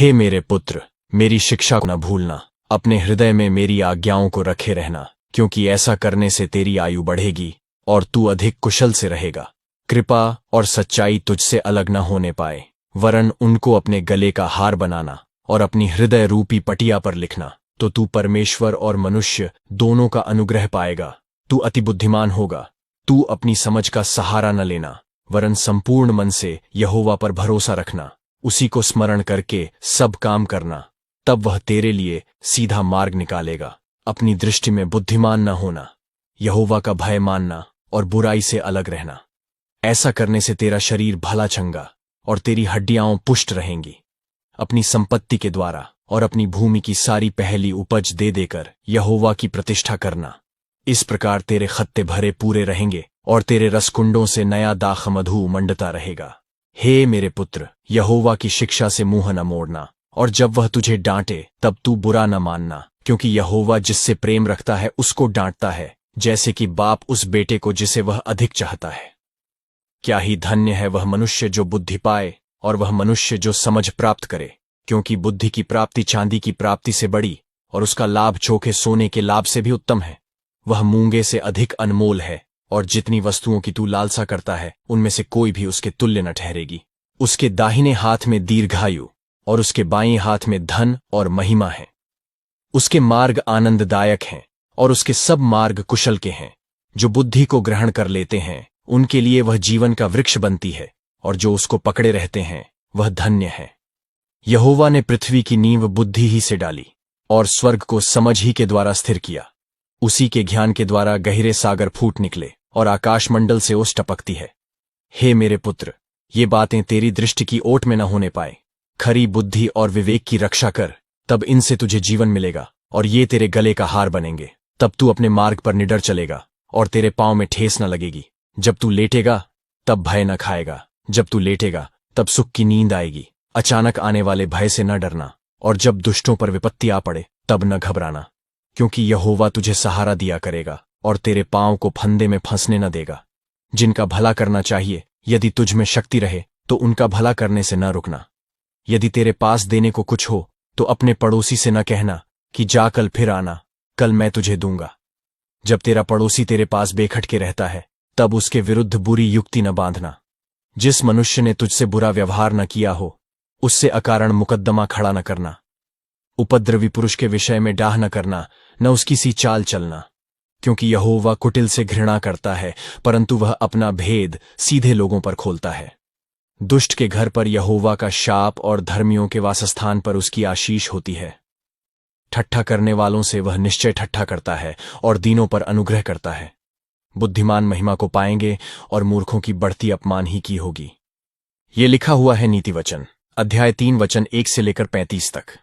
हे मेरे पुत्र, मेरी शिक्षा को न भूलना, अपने हृदय में मेरी आज्ञाओं को रखे रहना, क्योंकि ऐसा करने से तेरी आयु बढ़ेगी और तू अधिक कुशल से रहेगा। कृपा और सच्चाई तुझसे अलग न होने पाए, वरन उनको अपने गले का हार बनाना और अपनी हृदय रूपी पटिया पर लिखना, तो तू परमेश्वर और मनुष्य दोनों का अनुग्रह पाएगा। तू अति बुद्धिमान होगा। तू अपनी समझ का सहारा न लेना, वरन संपूर्ण मन से यहोवा पर भरोसा रखना, उसी को स्मरण करके सब काम करना, तब वह तेरे लिए सीधा मार्ग निकालेगा। अपनी दृष्टि में बुद्धिमान न होना, यहोवा का भय मानना और बुराई से अलग रहना। ऐसा करने से तेरा शरीर भला चंगा और तेरी हड्डियां पुष्ट रहेंगी। अपनी संपत्ति के द्वारा और अपनी भूमि की सारी पहली उपज दे देकर यहोवा की प्रतिष्ठा करना। इस प्रकार तेरे खत्ते भरे पूरे रहेंगे और तेरे रसकुंडों से नया दाख मधु मंडता रहेगा। हे मेरे पुत्र, यहोवा की शिक्षा से मुंह न मोड़ना, और जब वह तुझे डांटे तब तू बुरा न मानना, क्योंकि यहोवा जिससे प्रेम रखता है उसको डांटता है, जैसे कि बाप उस बेटे को जिसे वह अधिक चाहता है। क्या ही धन्य है वह मनुष्य जो बुद्धि पाए और वह मनुष्य जो समझ प्राप्त करे, क्योंकि बुद्धि की प्राप्ति चांदी की प्राप्ति से बड़ी और उसका लाभ चोखे सोने के लाभ से भी उत्तम है। वह मूंगे से अधिक अनमोल है, और जितनी वस्तुओं की तू लालसा करता है उनमें से कोई भी उसके तुल्य न ठहरेगी। उसके दाहिने हाथ में दीर्घायु और उसके बाएं हाथ में धन और महिमा है। उसके मार्ग आनंददायक हैं और उसके सब मार्ग कुशल के हैं। जो बुद्धि को ग्रहण कर लेते हैं उनके लिए वह जीवन का वृक्ष बनती है, और जो उसको पकड़े रहते हैं वह धन्य है। यहोवा ने पृथ्वी की नींव बुद्धि ही से डाली और स्वर्ग को समझ ही के द्वारा स्थिर किया। उसी के ज्ञान के द्वारा गहरे सागर फूट निकले और आकाशमंडल से ओस टपकती है। हे मेरे पुत्र, ये बातें तेरी दृष्टि की ओट में न होने पाए। खरी बुद्धि और विवेक की रक्षा कर, तब इनसे तुझे जीवन मिलेगा और ये तेरे गले का हार बनेंगे। तब तू अपने मार्ग पर निडर चलेगा और तेरे पांव में ठेस न लगेगी। जब तू लेटेगा तब भय न खाएगा, जब तू लेटेगा तब सुख की नींद आएगी। अचानक आने वाले भय से न डरना, और जब दुष्टों पर विपत्ति आ पड़े तब न घबराना, क्योंकि यहोवा तुझे सहारा दिया करेगा और तेरे पांव को फंदे में फंसने न देगा। जिनका भला करना चाहिए, यदि तुझ में शक्ति रहे तो उनका भला करने से न रुकना। यदि तेरे पास देने को कुछ हो तो अपने पड़ोसी से न कहना कि जा कल फिर आना, कल मैं तुझे दूंगा। जब तेरा पड़ोसी तेरे पास बेखटके रहता है तब उसके विरुद्ध बुरी युक्ति न बांधना। जिस मनुष्य ने तुझसे बुरा व्यवहार न किया हो उससे अकारण मुकद्दमा खड़ा न करना। उपद्रवी पुरुष के विषय में डाह न करना, न उसकी सी चाल चलना, क्योंकि यहोवा कुटिल से घृणा करता है, परंतु वह अपना भेद सीधे लोगों पर खोलता है। दुष्ट के घर पर यहोवा का शाप और धर्मियों के वासस्थान पर उसकी आशीष होती है। ठट्ठा करने वालों से वह निश्चय ठट्ठा करता है और दीनों पर अनुग्रह करता है। बुद्धिमान महिमा को पाएंगे और मूर्खों की बढ़ती अपमान ही की होगी। ये लिखा हुआ है नीति वचन, अध्याय 3 वचन 1 से लेकर 35 तक।